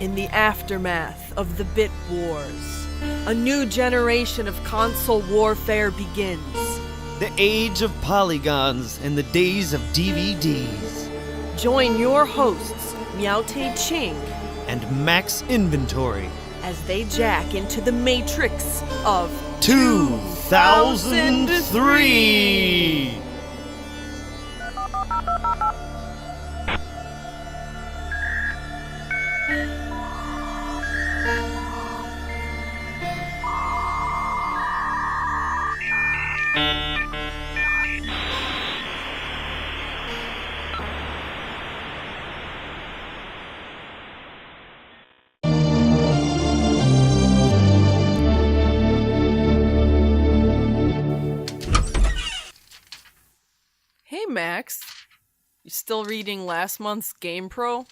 In the aftermath of the Bit Wars, a new generation of console warfare begins. The age of polygons and the days of DVDs. Join your hosts, Meow Ching and Max Inventory as they jack into the matrix of 2003. Hey Max, you still reading last month's Game Pro?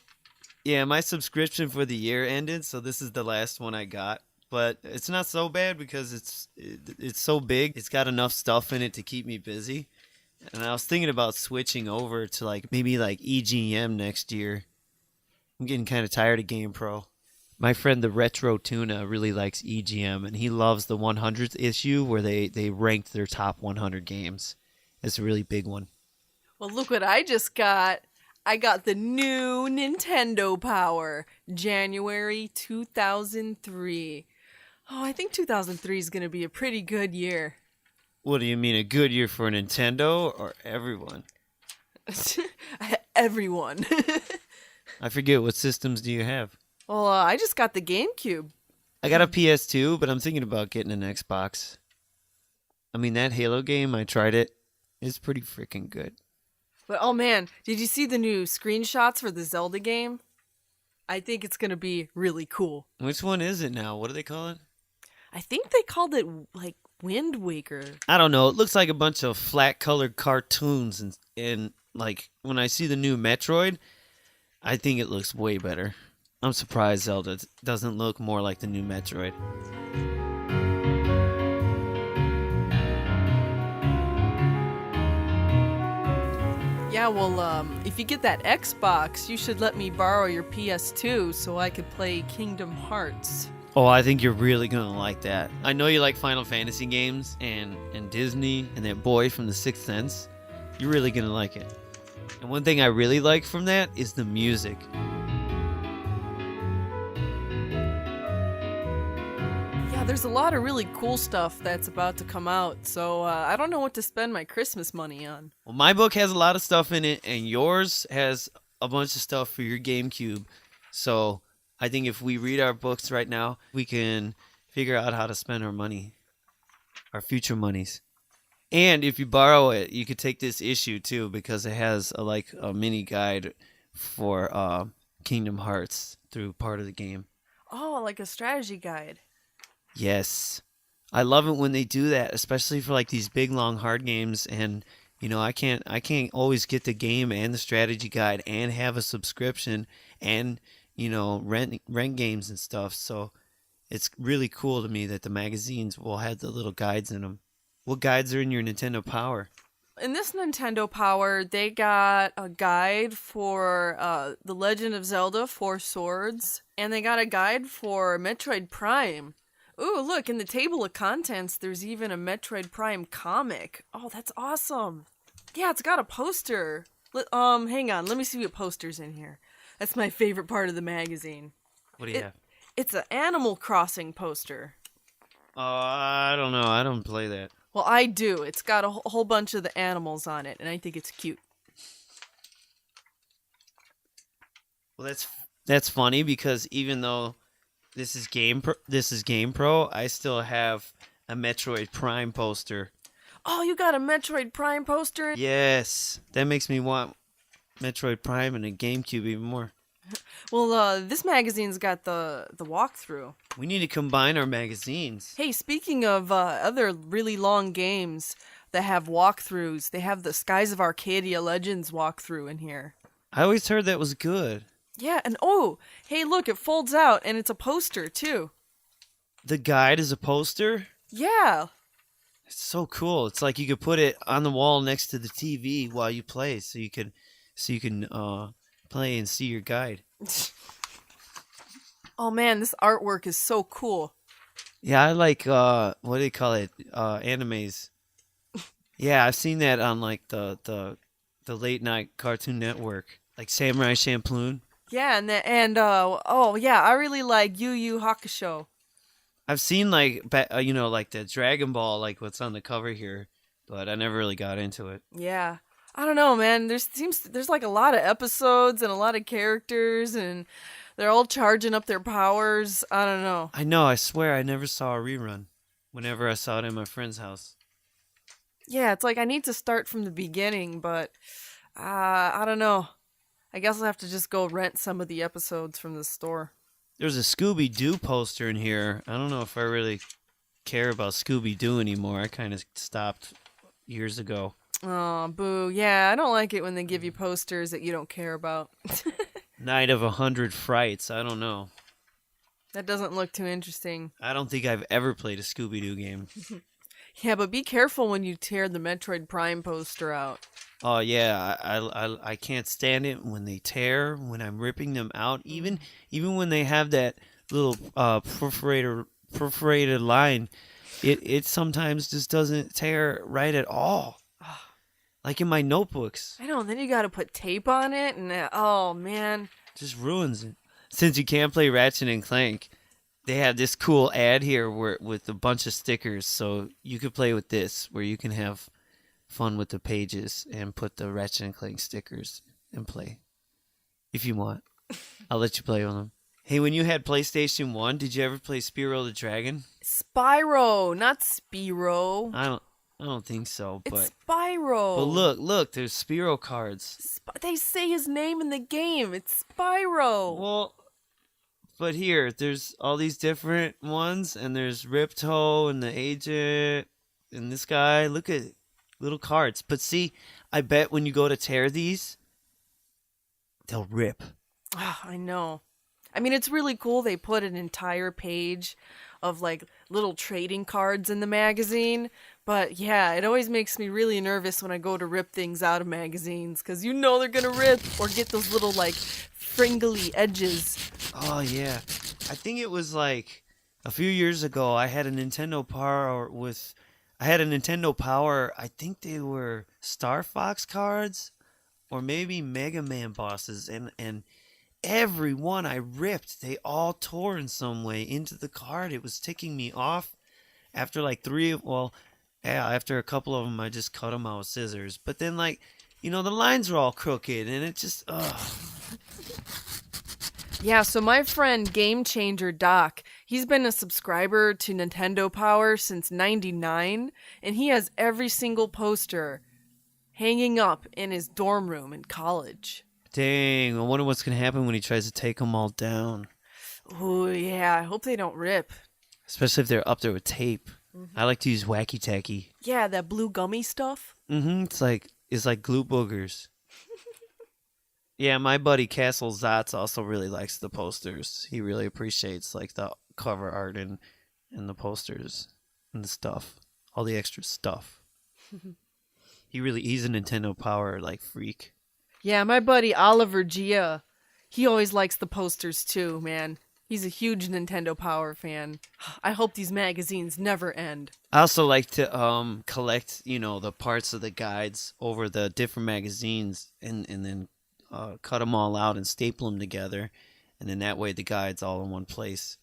Yeah, my subscription for the year ended, so this is the last one I got. But it's not so bad because it's so big. It's got enough stuff in it to keep me busy. And I was thinking about switching over to maybe EGM next year. I'm getting kind of tired of Game Pro. My friend the Retro Tuna really likes EGM, and he loves the 100th issue where they ranked their top 100 games. It's a really big one. Well, look what I just got. I got the new Nintendo Power, January 2003. Oh, I think 2003 is going to be a pretty good year. What do you mean, a good year for Nintendo or everyone? Everyone. I forget, what systems do you have? Well, I just got the Gamecube. I got a PS2, but I'm thinking about getting an Xbox. I mean, that Halo game, I tried it. It's pretty freaking good. But oh man, did you see the new screenshots for the Zelda game? I think it's going to be really cool. Which one is it now? What do they call it? I think they called it Wind Waker. I don't know. It looks like a bunch of flat colored cartoons and when I see the new Metroid, I think it looks way better. I'm surprised Zelda doesn't look more like the new Metroid. Yeah, well, if you get that Xbox, you should let me borrow your PS2 so I could play Kingdom Hearts. Oh, I think you're really going to like that. I know you like Final Fantasy games and Disney and that boy from The Sixth Sense. You're really going to like it. And one thing I really like from that is the music. Yeah, there's a lot of really cool stuff that's about to come out, so I don't know what to spend my Christmas money on. Well, my book has a lot of stuff in it, and yours has a bunch of stuff for your GameCube. So I think if we read our books right now, we can figure out how to spend our money, our future monies. And if you borrow it, you could take this issue too, because it has a mini guide for Kingdom Hearts through part of the game. Oh, like a strategy guide. Yes. I love it when they do that, especially for these big long hard games, and I can't always get the game and the strategy guide and have a subscription and rent games and stuff. So it's really cool to me that the magazines will have the little guides in them. What guides are in your Nintendo Power? In this Nintendo Power, they got a guide for The Legend of Zelda: Four Swords, and they got a guide for Metroid Prime. Ooh, look, in the table of contents, there's even a Metroid Prime comic. Oh, that's awesome. Yeah, it's got a poster. Hang on, let me see what poster's in here. That's my favorite part of the magazine. What do you have? It's an Animal Crossing poster. Oh, I don't know. I don't play that. Well, I do. It's got a whole bunch of the animals on it, and I think it's cute. Well, that's funny because even though this is Game Pro, I still have a Metroid Prime poster. Oh, you got a Metroid Prime poster? Yes, that makes me want Metroid Prime and a GameCube even more. Well, this magazine's got the walkthrough. We need to combine our magazines. Hey, speaking of other really long games that have walkthroughs, they have the Skies of Arcadia Legends walkthrough in here. I always heard that was good. Yeah, and oh, hey, look, it folds out, and it's a poster, too. The guide is a poster? Yeah. It's so cool. It's like you could put it on the wall next to the TV while you play, so you can play and see your guide. Oh man, this artwork is so cool. Yeah, I like what do you call it? Animes. Yeah, I've seen that on like the late night Cartoon Network, like Samurai Champloo. Yeah, oh yeah, I really like Yu Yu Hakusho. I've seen like like the Dragon Ball, like what's on the cover here, but I never really got into it. Yeah. I don't know, man. There's like a lot of episodes and a lot of characters and they're all charging up their powers. I don't know. I know. I swear, I never saw a rerun. Whenever I saw it in my friend's house. Yeah, it's like I need to start from the beginning, but I don't know. I guess I'll have to just go rent some of the episodes from the store. There's a Scooby Doo poster in here. I don't know if I really care about Scooby Doo anymore. I kind of stopped years ago. Oh, boo. Yeah, I don't like it when they give you posters that you don't care about. Night of 100 Frights. I don't know. That doesn't look too interesting. I don't think I've ever played a Scooby Doo game. Yeah, but be careful when you tear the Metroid Prime poster out. Oh yeah, I can't stand it when they tear, when I'm ripping them out. Even when they have that little perforated line, it sometimes just doesn't tear right at all. Like in my notebooks. I know, and then you gotta put tape on it, and oh man. Just ruins it. Since you can't play Ratchet and Clank, they have this cool ad here with a bunch of stickers, so you could play with this, where you can have fun with the pages and put the Ratchet and Clank stickers and play. If you want. I'll let you play with them. Hey, when you had PlayStation 1, did you ever play Spyro the Dragon? Spyro, not Spyro. I don't think so, but It's Spyro. But look, there's Spyro cards. They say his name in the game. It's Spyro. Well, but here, there's all these different ones, and there's Ripto and the Agent and this guy. Look at little cards. But see, I bet when you go to tear these, they'll rip. Oh, I know. I mean, it's really cool. They put an entire page of like little trading cards in the magazine. But yeah, it always makes me really nervous when I go to rip things out of magazines because you know they're going to rip or get those little like fringly edges. Oh, yeah. I think it was like a few years ago, I had a Nintendo Power I think they were Starfox cards or maybe Mega Man bosses. And every one I ripped, they all tore in some way into the card. It was ticking me off. After like after a couple of them, I just cut them out with scissors. But then, like, the lines are all crooked, and it just, ugh. Yeah, so my friend Game Changer Doc, he's been a subscriber to Nintendo Power since '99, and he has every single poster hanging up in his dorm room in college. Dang, I wonder what's going to happen when he tries to take them all down. Oh, yeah, I hope they don't rip. Especially if they're up there with tape. Mm-hmm. I like to use Wacky Tacky. Yeah, that blue gummy stuff. Mm-hmm. It's like glue boogers. Yeah, my buddy Castle Zotz also really likes the posters. He really appreciates like the cover art and the posters and the stuff. All the extra stuff. He's a Nintendo Power like freak. Yeah, my buddy Oliver Gia, he always likes the posters too, man. He's a huge Nintendo Power fan. I hope these magazines never end. I also like to collect, the parts of the guides over the different magazines and then cut them all out and staple them together. And then that way the guide's all in one place.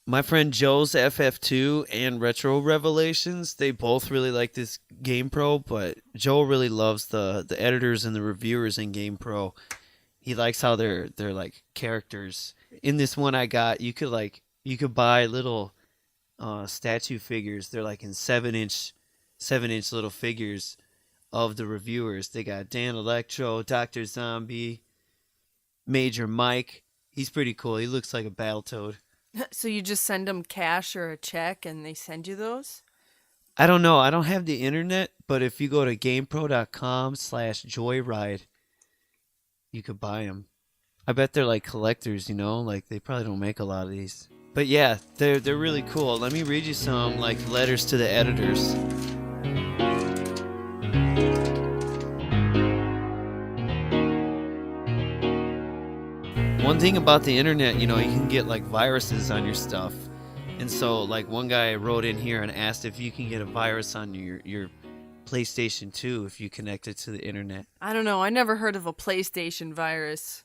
My friend Joe's FF2 and Retro Revelations, they both really like this GamePro, but Joe really loves the editors and the reviewers in GamePro. He likes how they're like characters. In this one I got, you could buy little statue figures. They're like in 7-inch little figures of the reviewers. They got Dan Electro, Dr. Zombie, Major Mike. He's pretty cool. He looks like a Battletoad. So you just send them cash or a check and they send you those? I don't know. I don't have the internet, but if you go to gamepro.com/joyride, you could buy them. I bet they're like collectors, like they probably don't make a lot of these. But yeah, they're really cool. Let me read you some like letters to the editors. one thing about the internet, you can get like viruses on your stuff. And so like one guy wrote in here and asked if you can get a virus on your PlayStation 2 if you connect it to the internet. I don't know. I never heard of a PlayStation virus.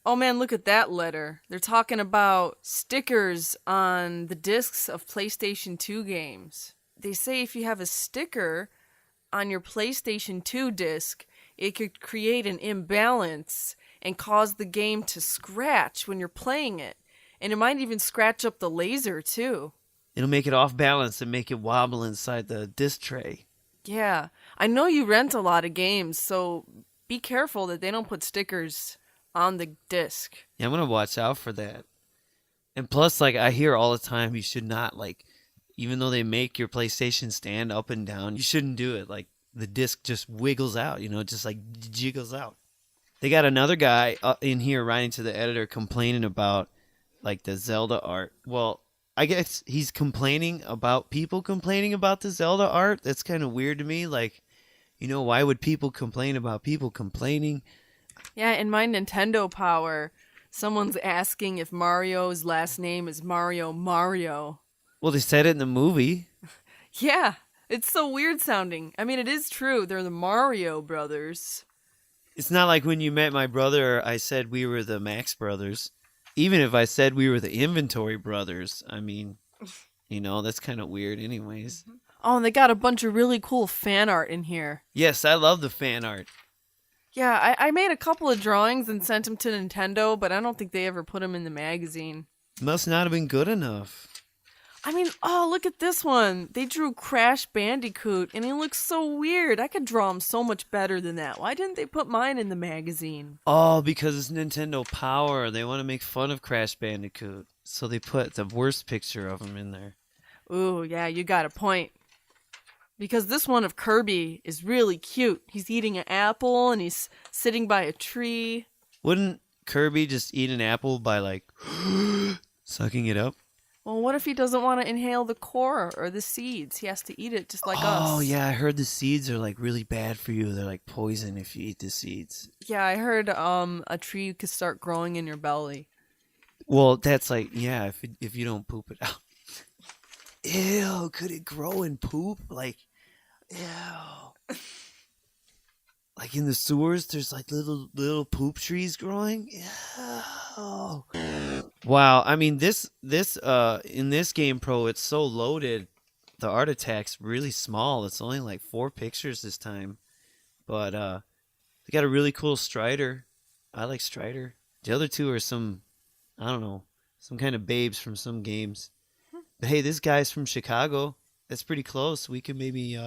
Oh man, look at that letter. They're talking about stickers on the discs of PlayStation 2 games. They say if you have a sticker on your PlayStation 2 disc, it could create an imbalance and cause the game to scratch when you're playing it. And it might even scratch up the laser too. It'll make it off balance and make it wobble inside the disc tray. Yeah, I know you rent a lot of games, so be careful that they don't put stickers on the disc. Yeah, I'm going to watch out for that. And plus, like, I hear all the time you should not, like, even though they make your PlayStation stand up and down, you shouldn't do it. Like, the disc just wiggles out, just like jiggles out. They got another guy in here writing to the editor complaining about, like, the Zelda art. Well, I guess he's complaining about people complaining about the Zelda art. That's kind of weird to me. Like, why would people complain about people complaining? Yeah, in my Nintendo Power, someone's asking if Mario's last name is Mario. Well, they said it in the movie. Yeah, it's so weird sounding. I mean, it is true. They're the Mario brothers. It's not like when you met my brother, I said we were the Max brothers. Even if I said we were the Inventory brothers, I mean, that's kind of weird anyways. Oh, and they got a bunch of really cool fan art in here. Yes, I love the fan art. Yeah, I made a couple of drawings and sent them to Nintendo, but I don't think they ever put them in the magazine. Must not have been good enough. I mean, oh, look at this one. They drew Crash Bandicoot, and he looks so weird. I could draw him so much better than that. Why didn't they put mine in the magazine? Oh, because it's Nintendo Power. They want to make fun of Crash Bandicoot. So they put the worst picture of him in there. Ooh, yeah, you got a point. Because this one of Kirby is really cute. He's eating an apple, and he's sitting by a tree. Wouldn't Kirby just eat an apple by, like, sucking it up? Well, what if he doesn't want to inhale the core or the seeds? He has to eat it just like us. Oh, yeah, I heard the seeds are, like, really bad for you. They're like poison if you eat the seeds. Yeah, I heard a tree could start growing in your belly. Well, that's like, yeah, if you don't poop it out. Ew, could it grow in poop? Like, ew. Like in the sewers, there's like little poop trees growing. Ew. Wow, I mean this in this Game Pro, it's so loaded. The art attack's really small. It's only like 4 pictures this time, but they got a really cool Strider. I like Strider. The other 2 are some, I don't know, some kind of babes from some games. But hey, this guy's from Chicago. That's pretty close. We can maybe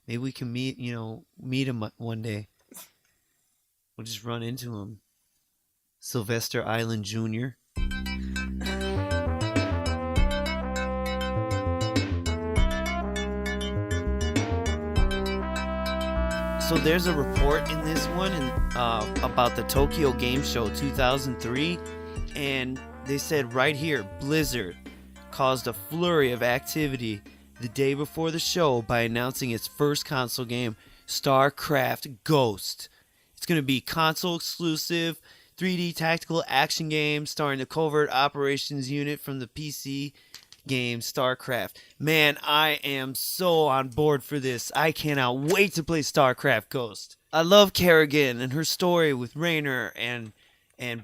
we can meet him one day. We'll just run into him. Sylvester Island Jr. So there's a report in this one about the Tokyo Game Show 2003, and they said right here, Blizzard caused a flurry of activity the day before the show by announcing its first console game, StarCraft Ghost. It's going to be console exclusive, 3D tactical action game starring the covert operations unit from the PC game StarCraft. Man, I am so on board for this. I cannot wait to play StarCraft Ghost. I love Kerrigan and her story with Raynor and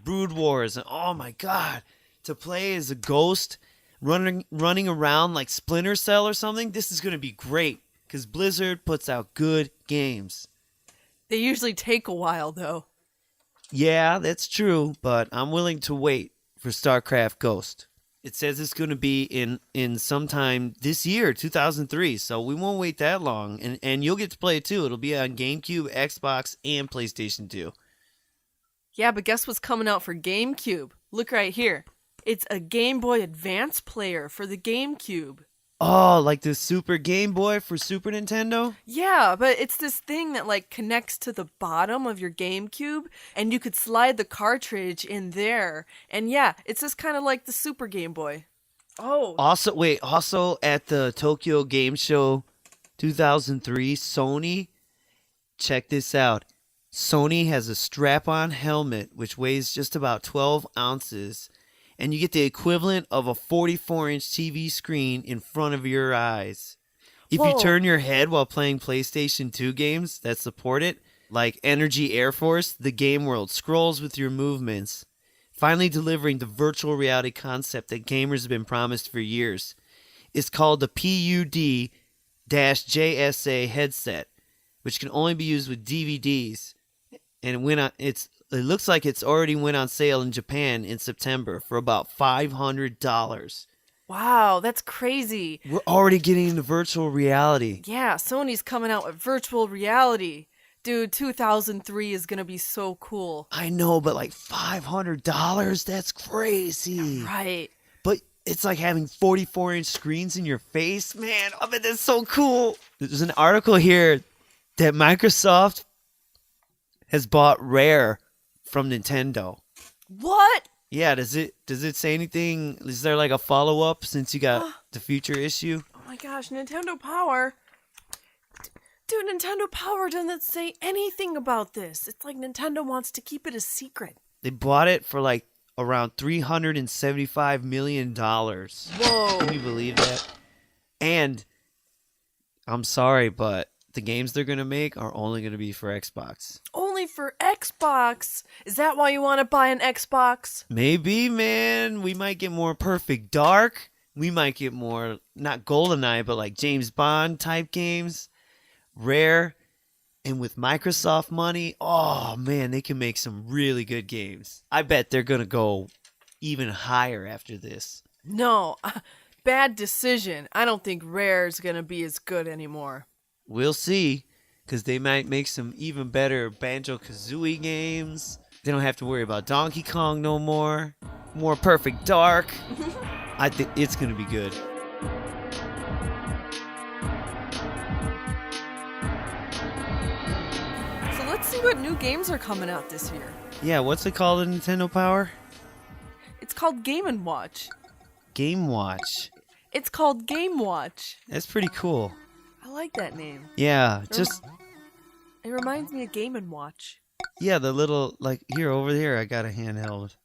Brood Wars. And oh my god, to play as a ghost running around like Splinter Cell or something, this is going to be great because Blizzard puts out good games. They usually take a while, though. Yeah, that's true, but I'm willing to wait for StarCraft Ghost. It says it's going to be in sometime this year, 2003, so we won't wait that long, and you'll get to play it too. It'll be on GameCube, Xbox, and PlayStation 2. Yeah, but guess what's coming out for GameCube? Look right here. It's a Game Boy Advance player for the GameCube. Oh, like the Super Game Boy for Super Nintendo? Yeah, but it's this thing that like connects to the bottom of your GameCube, and you could slide the cartridge in there. And yeah, it's just kind of like the Super Game Boy. Oh. Also at the Tokyo Game Show 2003, Sony, check this out. Sony has a strap-on helmet which weighs just about 12 ounces, and you get the equivalent of a 44-inch TV screen in front of your eyes. If you Whoa. turn your head while playing PlayStation 2 games that support it, like Energy Air Force, the game world scrolls with your movements, finally delivering the virtual reality concept that gamers have been promised for years. It's called the PUD-JSA headset, which can only be used with DVDs. And it looks like it's already went on sale in Japan in September for about $500. Wow, that's crazy. We're already getting into virtual reality. Yeah, Sony's coming out with virtual reality. Dude, 2003 is gonna be so cool. I know, but like $500? That's crazy. Right. But it's like having 44-inch screens in your face. Man, I bet that's so cool. There's an article here that Microsoft has bought Rare from Nintendo. What? Yeah, does it say anything? Is there like a follow-up since you got the future issue? Oh my gosh, Nintendo Power. Dude, Nintendo Power doesn't say anything about this. It's like Nintendo wants to keep it a secret. They bought it for like around $375 million. Whoa. Can you believe that? And I'm sorry, but the games they're going to make are only going to be for Xbox. Only for Xbox? Is that why you want to buy an Xbox? Maybe, man. We might get more Perfect Dark. We might get more, not GoldenEye, but like James Bond type games. Rare. And with Microsoft money, oh man, they can make some really good games. I bet they're going to go even higher after this. No, bad decision. I don't think Rare's going to be as good anymore. We'll see, because they might make some even better Banjo-Kazooie games. They don't have to worry about Donkey Kong no more. More Perfect Dark. I think it's going to be good. So let's see what new games are coming out this year. Yeah, what's it called in Nintendo Power? It's called Game & Watch. Game Watch. It's called Game Watch. That's pretty cool. I like that name. Yeah, just... It reminds me of Game & Watch. Yeah, the little, like, here, over here, I got a handheld.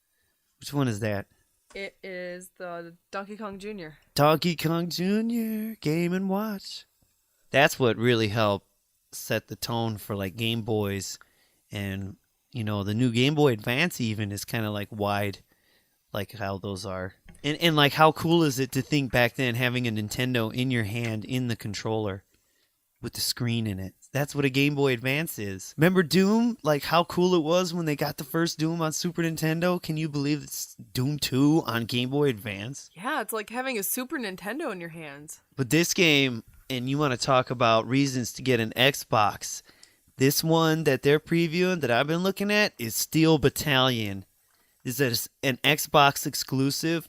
Which one is that? It is the Donkey Kong Jr. Donkey Kong Jr., Game & Watch. That's what really helped set the tone for, like, Game Boys. And, you know, the new Game Boy Advance even is kind of, like, wide, like how those are. And, like, how cool is it to think back then having a Nintendo in your hand in the controller with the screen in it? That's what a Game Boy Advance is. Remember Doom? Like, how cool it was when they got the first Doom on Super Nintendo? Can you believe it's Doom 2 on Game Boy Advance? Yeah, it's like having a Super Nintendo in your hands. But this game, and you want to talk about reasons to get an Xbox, this one that they're previewing that I've been looking at is Steel Battalion. This is an Xbox exclusive.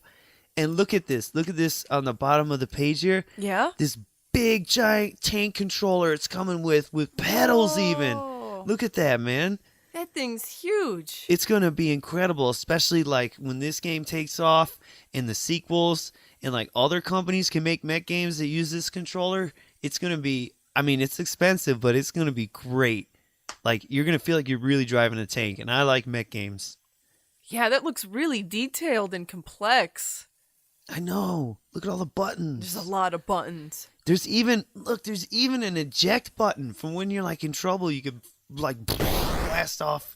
And look at this. Look at this on the bottom of the page here. Yeah? This big giant tank controller it's coming with pedals even. Look at that, man. That thing's huge. It's going to be incredible, especially like when this game takes off and the sequels and like other companies can make mech games that use this controller. It's going to be, I mean, it's expensive, but it's going to be great. Like you're going to feel like you're really driving a tank, and I like mech games. Yeah, that looks really detailed and complex. I know. Look at all the buttons. There's a lot of buttons. There's even an eject button from when you're like in trouble. You could like blast off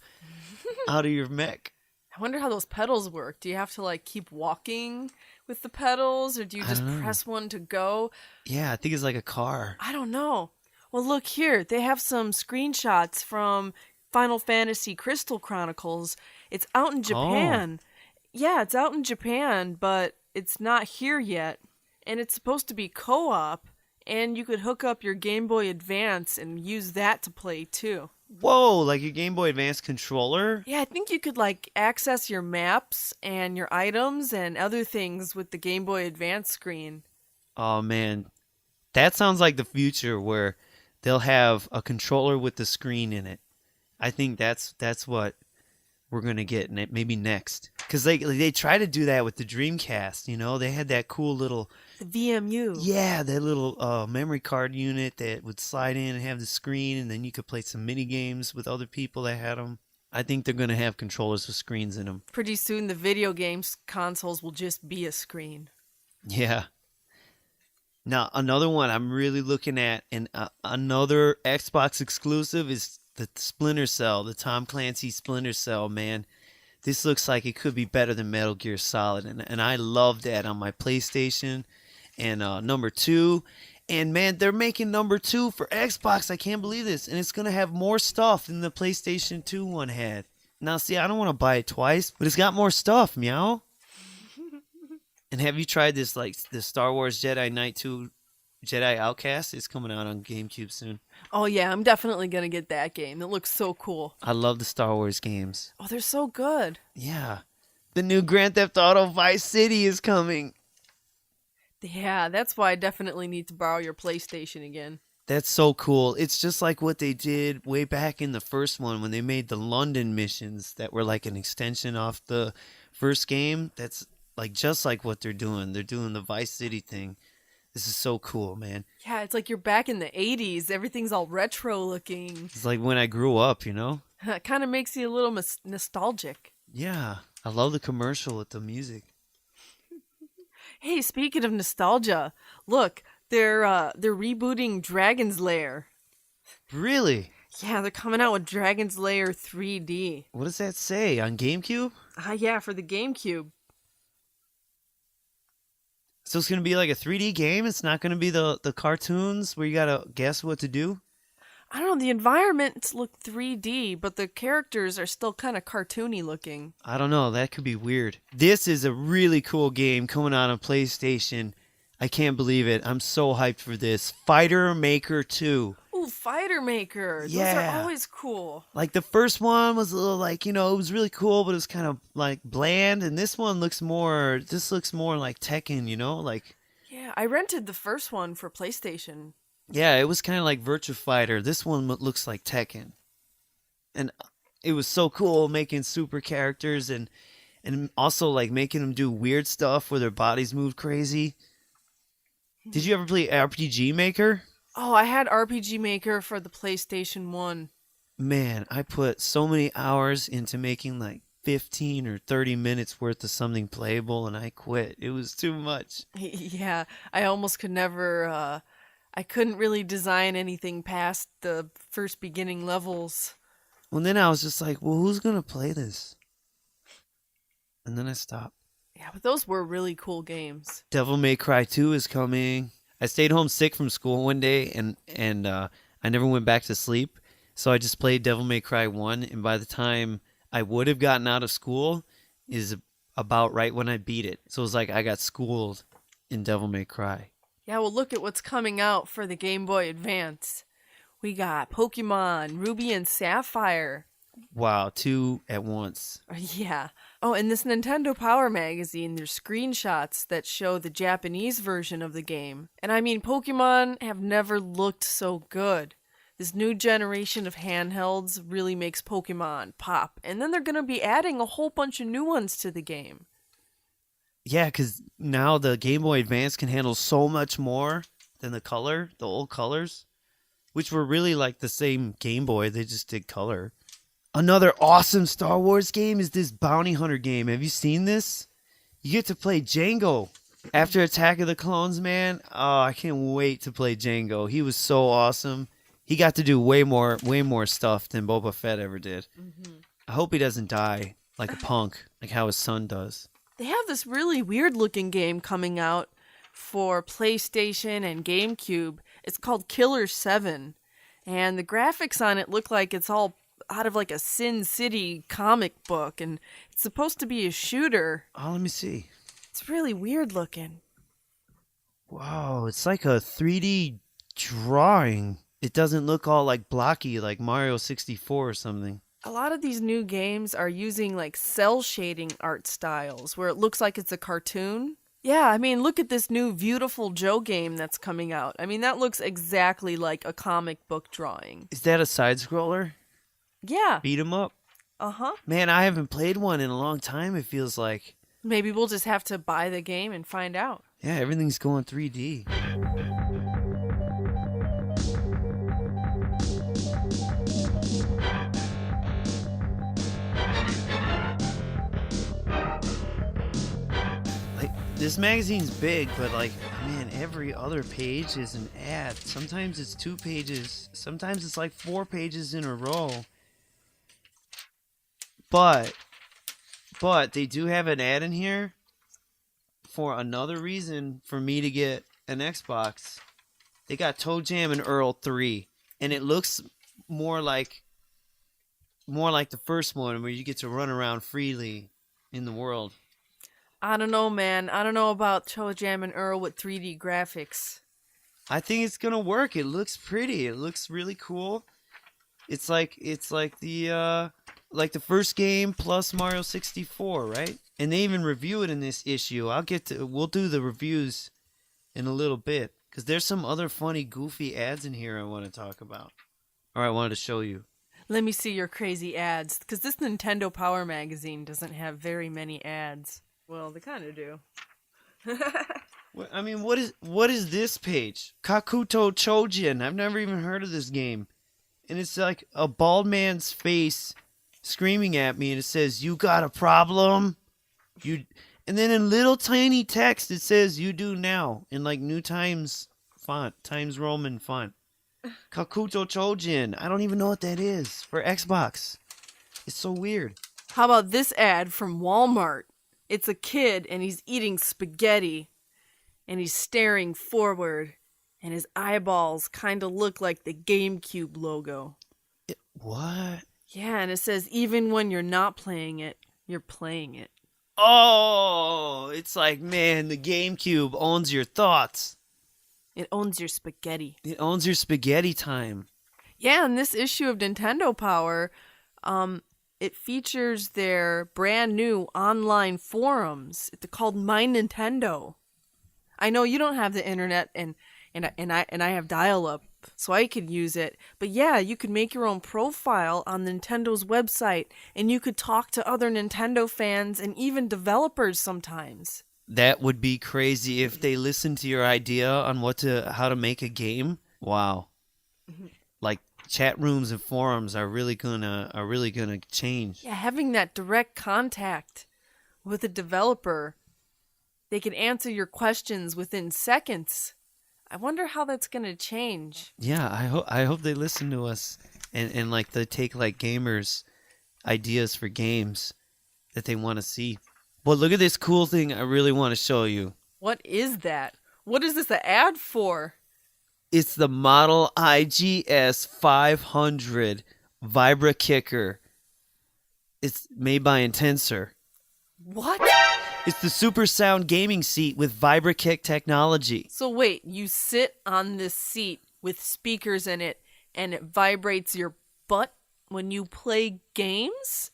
out of your mech. I wonder how those pedals work. Do you have to like keep walking with the pedals, or do you just press one to go? Yeah, I think it's like a car. I don't know. Well, look here. They have some screenshots from Final Fantasy Crystal Chronicles. It's out in Japan. Yeah, it's out in Japan, but it's not here yet. And it's supposed to be co-op. And you could hook up your Game Boy Advance and use that to play too. Whoa, like your Game Boy Advance controller? Yeah, I think you could like access your maps and your items and other things with the Game Boy Advance screen. Oh man, that sounds like the future where they'll have a controller with the screen in it. I think that's what we're gonna get maybe next. Because they try to do that with the Dreamcast. You know, they had that cool little The VMU. yeah, that little memory card unit that would slide in and have the screen, and then you could play some mini games with other people that had them. I think they're gonna have controllers with screens in them. Pretty soon the video games consoles will just be a screen. Yeah. Now, another one I'm really looking at, and another Xbox exclusive, is the Splinter Cell, the Tom Clancy Splinter Cell, man. This looks like it could be better than Metal Gear Solid, and I love that on my PlayStation. And number 2, and man, they're making number 2 for Xbox. I can't believe this, and it's going to have more stuff than the PlayStation 2 one had. Now, see, I don't want to buy it twice, but it's got more stuff, meow. And have you tried this, like, the Star Wars Jedi Knight 2 Jedi Outcast? It's coming out on GameCube soon. Oh yeah, I'm definitely gonna get that game. It looks so cool. I love the Star Wars games. Oh, they're so good. Yeah. The new Grand Theft Auto Vice City is coming. Yeah, that's why I definitely need to borrow your PlayStation again. That's so cool. It's just like what they did way back in the first one when they made the London missions that were like an extension off the first game. That's like just like what they're doing. They're doing the Vice City thing. This is so cool, man. Yeah, it's like you're back in the 80s. Everything's all retro looking. It's like when I grew up, you know? It kind of makes you a little nostalgic. Yeah. I love the commercial with the music. Hey, speaking of nostalgia, look, they're rebooting Dragon's Lair. Really? Yeah, they're coming out with Dragon's Lair 3D. What does that say? On GameCube? Yeah, for the Gamecube. So it's going to be like a 3D game? It's not going to be the cartoons where you got to guess what to do? I don't know, the environments look 3D, but the characters are still kind of cartoony looking. I don't know. That could be weird. This is a really cool game coming out on PlayStation. I can't believe it. I'm so hyped for this. Fighter Maker 2. Ooh, Fighter Maker. Yeah. Those are always cool. Like the first one was a little like, you know, it was really cool, but it was kind of like bland. And this looks more like Tekken, you know, like. Yeah, I rented the first one for PlayStation. Yeah, it was kind of like Virtua Fighter. This one looks like Tekken. And it was so cool making super characters and also like making them do weird stuff where their bodies moved crazy. Did you ever play RPG Maker? Oh, I had RPG Maker for the PlayStation 1. Man, I put so many hours into making like 15 or 30 minutes worth of something playable and I quit. It was too much. Yeah, I almost could never, I couldn't really design anything past the first beginning levels. Well, then I was just like, well, who's going to play this? And then I stopped. Yeah, but those were really cool games. Devil May Cry 2 is coming. I stayed home sick from school one day and I never went back to sleep. So I just played Devil May Cry 1. And by the time I would have gotten out of school is about right when I beat it. So it was like I got schooled in Devil May Cry. Yeah, well, look at what's coming out for the Game Boy Advance. We got Pokemon, Ruby and Sapphire. Wow, 2 at once. Yeah. Oh, in this Nintendo Power magazine, there's screenshots that show the Japanese version of the game. And I mean, Pokemon have never looked so good. This new generation of handhelds really makes Pokemon pop. And then they're going to be adding a whole bunch of new ones to the game. Yeah, because now the Game Boy Advance can handle so much more than the old colors, which were really like the same Game Boy. They just did color. Another awesome Star Wars game is this Bounty Hunter game. Have you seen this? You get to play Jango. After Attack of the Clones, man, oh, I can't wait to play Jango. He was so awesome. He got to do way more stuff than Boba Fett ever did. Mm-hmm. I hope he doesn't die like a punk, like how his son does. They have this really weird looking game coming out for PlayStation and GameCube. It's called Killer 7. And the graphics on it look like it's all out of like a Sin City comic book. And it's supposed to be a shooter. Oh, let me see. It's really weird looking. Wow, it's like a 3D drawing. It doesn't look all like blocky like Mario 64 or something. A lot of these new games are using like cell shading art styles where it looks like it's a cartoon. Yeah, I mean, look at this new Beautiful Joe game that's coming out. I mean, that looks exactly like a comic book drawing. Is that a side scroller? Yeah. Beat 'em up? Uh-huh. Man, I haven't played one in a long time, it feels like. Maybe we'll just have to buy the game and find out. Yeah, everything's going 3D. Like, this magazine's big, but like, man, every other page is an ad. Sometimes it's 2 pages, sometimes it's like 4 pages in a row. But they do have an ad in here for another reason for me to get an Xbox. They got Toe Jam and Earl 3, and it looks more like the first one where you get to run around freely in the world. I don't know, man. I don't know about Toe Jam and Earl with 3D graphics. I think it's gonna work. It looks pretty. It looks really cool. It's like the first game plus Mario 64, right? And they even review it in this issue. We'll do the reviews in a little bit, because there's some other funny, goofy ads in here I want to talk about. Or I wanted to show you. Let me see your crazy ads, because this Nintendo Power magazine doesn't have very many ads. Well, they kind of do. I mean, what is this page? Kakuto Chojin. I've never even heard of this game. And it's like a bald man's face screaming at me, and it says, "You got a problem?" And then in little tiny text it says, "You do now," in like New Times font, Times Roman font. Kakuto Chojin. I don't even know what that is for Xbox. It's so weird. How about this ad from Walmart? It's a kid, and he's eating spaghetti, and he's staring forward, and his eyeballs kind of look like the Gamecube logo. What? Yeah, and it says, even when you're not playing it, you're playing it. Oh, it's like, man, the GameCube owns your thoughts. It owns your spaghetti. It owns your spaghetti time. Yeah, in this issue of Nintendo Power, it features their brand new online forums. It's called My Nintendo. I know you don't have the internet, and I have dial-up, so I could use it. But yeah, you could make your own profile on Nintendo's website, and you could talk to other Nintendo fans and even developers sometimes. That would be crazy if they listened to your idea on how to make a game. Wow. Like, chat rooms and forums are really gonna change. Yeah, having that direct contact with a developer, they can answer your questions within seconds. I wonder how that's gonna change. Yeah, I hope they listen to us and like they take like gamers' ideas for games that they want to see. But look at this cool thing I really want to show you. What is that? What is this an ad for? It's the Model IGS 500 Vibra Kicker. It's made by Intensor. What? It's the super sound gaming seat with Vibra Kick technology. So wait, you sit on this seat with speakers in it and it vibrates your butt when you play games?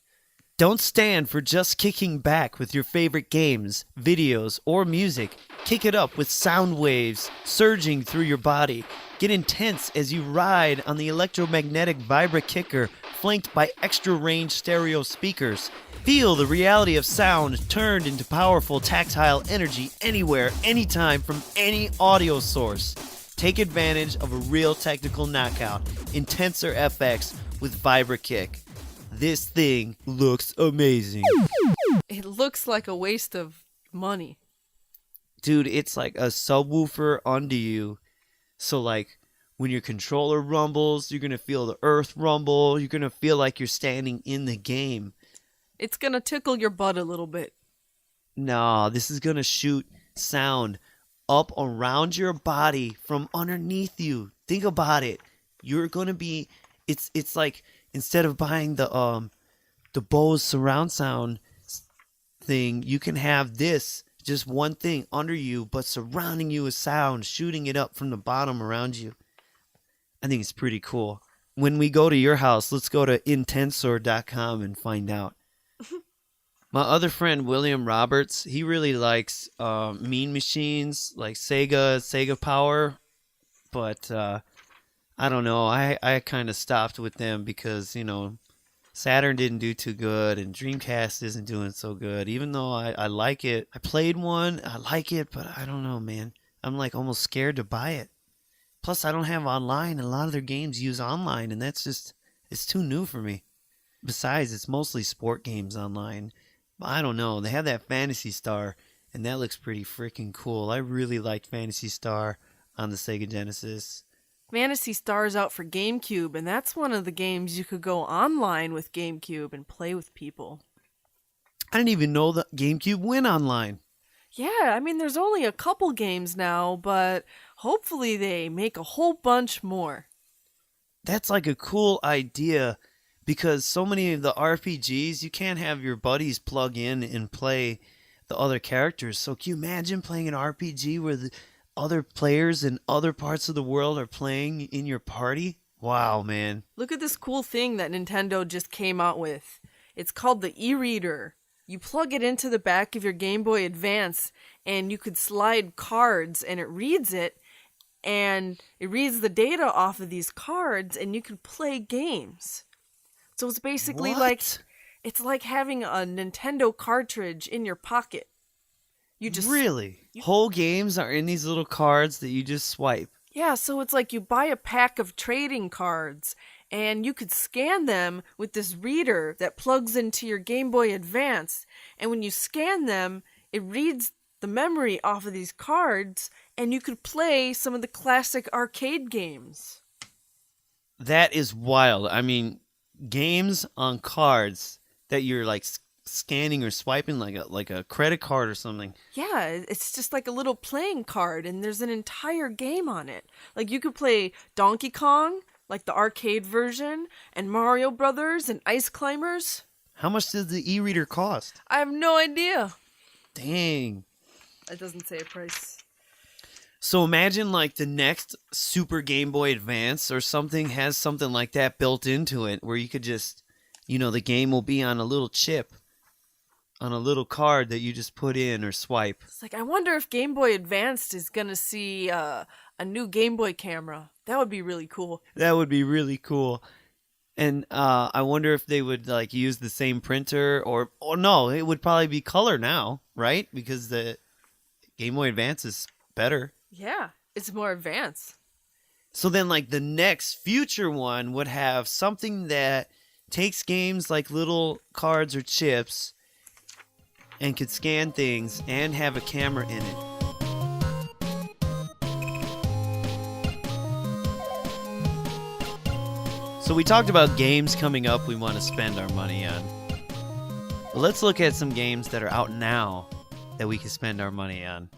Don't stand for just kicking back with your favorite games, videos, or music. Kick it up with sound waves surging through your body. Get intense as you ride on the electromagnetic Vibra Kicker, flanked by extra-range stereo speakers. Feel the reality of sound turned into powerful tactile energy anywhere, anytime, from any audio source. Take advantage of a real technical knockout in Tensor FX with Vibra Kick. This thing looks amazing. It looks like a waste of money. Dude, it's like a subwoofer under you. So like when your controller rumbles, you're going to feel the earth rumble. You're going to feel like you're standing in the game. It's gonna tickle your butt a little bit. No, this is going to shoot sound up around your body from underneath you. Think about it. You're going to be, it's like, instead of buying the Bose surround sound thing, you can have this, just one thing under you, but surrounding you with sound, shooting it up from the bottom around you. I think it's pretty cool. When we go to your house, let's go to intensor.com and find out. My other friend, William Roberts, he really likes Mean Machines, like Sega Power, but I don't know. I kind of stopped with them because, you know, Saturn didn't do too good, and Dreamcast isn't doing so good. Even though I like it, I played one, I like it, but I don't know, man. I'm like almost scared to buy it. Plus, I don't have online, and a lot of their games use online, and that's just, it's too new for me. Besides, it's mostly sport games online. I don't know. They have that Phantasy Star, and that looks pretty freaking cool. I really liked Phantasy Star on the Sega Genesis. Phantasy Star's out for Gamecube, and that's one of the games you could go online with Gamecube and play with people. I didn't even know the GameCube went online. Yeah, I mean, there's only a couple games now, but hopefully they make a whole bunch more. That's like a cool idea because so many of the RPGs, you can't have your buddies plug in and play the other characters. So can you imagine playing an RPG where the other players in other parts of the world are playing in your party? Wow, man. Look at this cool thing that Nintendo just came out with. It's called the e-reader. You plug it into the back of your Game Boy Advance, and you could slide cards, and it reads it, and it reads the data off of these cards, and you can play games. So it's basically it's like having a Nintendo cartridge in your pocket. You just Really? Whole games are in these little cards that you just swipe. Yeah, so it's like you buy a pack of trading cards, and you could scan them with this reader that plugs into your Game Boy Advance. And when you scan them, it reads the memory off of these cards, and you could play some of the classic arcade games. That is wild. I mean, games on cards that you're like scanning or swiping like a credit card or something. Yeah, it's just like a little playing card, and there's an entire game on it. Like you could play Donkey Kong, like the arcade version, and Mario Brothers and Ice Climbers. How much does the e-reader cost? I have no idea. Dang. It doesn't say a price. So imagine like the next Super Game Boy Advance or something has something like that built into it where you could just, the game will be on a little chip, on a little card that you just put in or swipe. It's like, I wonder if Game Boy Advanced is going to see a new Game Boy camera. That would be really cool. That would be really cool. And I wonder if they would like use the same printer or no, it would probably be color now, right? Because the Game Boy Advance is better. Yeah, it's more advanced. So then like the next future one would have something that takes games like little cards or chips and could scan things and have a camera in it. So we talked about games coming up we want to spend our money on. But let's look at some games that are out now that we can spend our money on.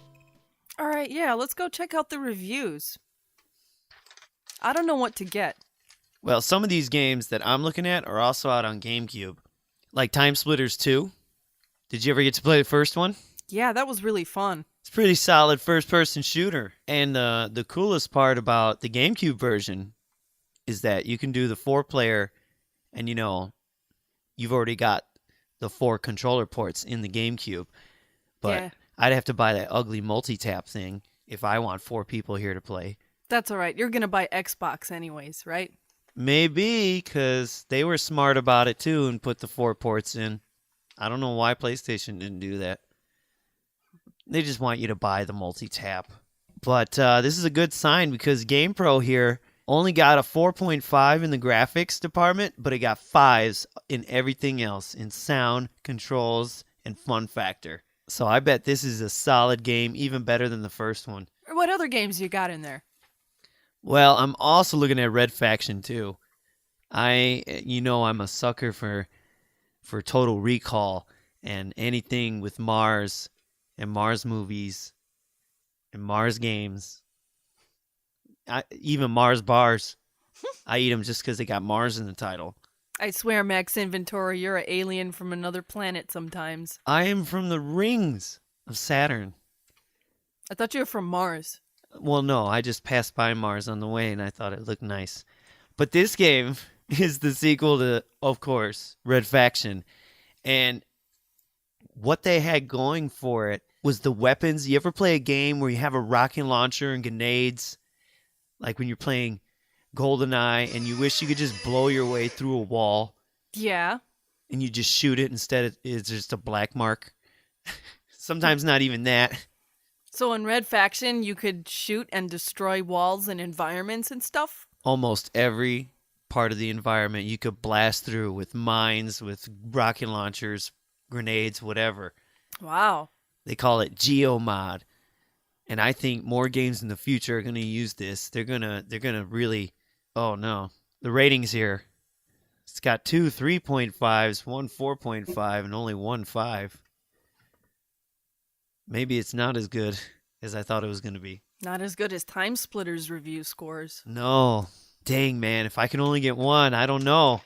All right, yeah, let's go check out the reviews. I don't know what to get. Well, some of these games that I'm looking at are also out on GameCube. Like Time Splitters 2. Did you ever get to play the first one? Yeah, that was really fun. It's a pretty solid first-person shooter. And the coolest part about the GameCube version is that you can do the 4-player, and you've already got the 4 controller ports in the GameCube. But yeah. I'd have to buy that ugly multi-tap thing if I want 4 people here to play. That's all right. You're going to buy Xbox anyways, right? Maybe, because they were smart about it too and put the 4 ports in. I don't know why PlayStation didn't do that. They just want you to buy the multi-tap. But this is a good sign because GamePro here only got a 4.5 in the graphics department, but it got 5s in everything else, in sound, controls, and fun factor. So I bet this is a solid game, even better than the first one. What other games you got in there? Well, I'm also looking at Red Faction 2. I'm a sucker for Total Recall and anything with Mars and Mars movies and Mars games. Even Mars bars. I eat them just because they got Mars in the title. I swear, Max Inventory, you're an alien from another planet sometimes. I am from the rings of Saturn. I thought you were from Mars. Well, no, I just passed by Mars on the way and I thought it looked nice. But this game is the sequel to, of course, Red Faction. And what they had going for it was the weapons. You ever play a game where you have a rocket launcher and grenades? Like when you're playing GoldenEye and you wish you could just blow your way through a wall Yeah. and you just shoot it instead. It's just a black mark. Sometimes not even that. So in Red Faction, you could shoot and destroy walls and environments and stuff? Almost every part of the environment you could blast through with mines, with rocket launchers, grenades, whatever. Wow. They call it geomod. And I think more games in the future are going to use this. They're going to really, oh no. The ratings here. It's got 2 3.5s, 1 4.5 and only 1 5. Maybe it's not as good as I thought it was going to be. Not as good as Time Splitters review scores. No. Dang, man. If I can only get one, I don't know.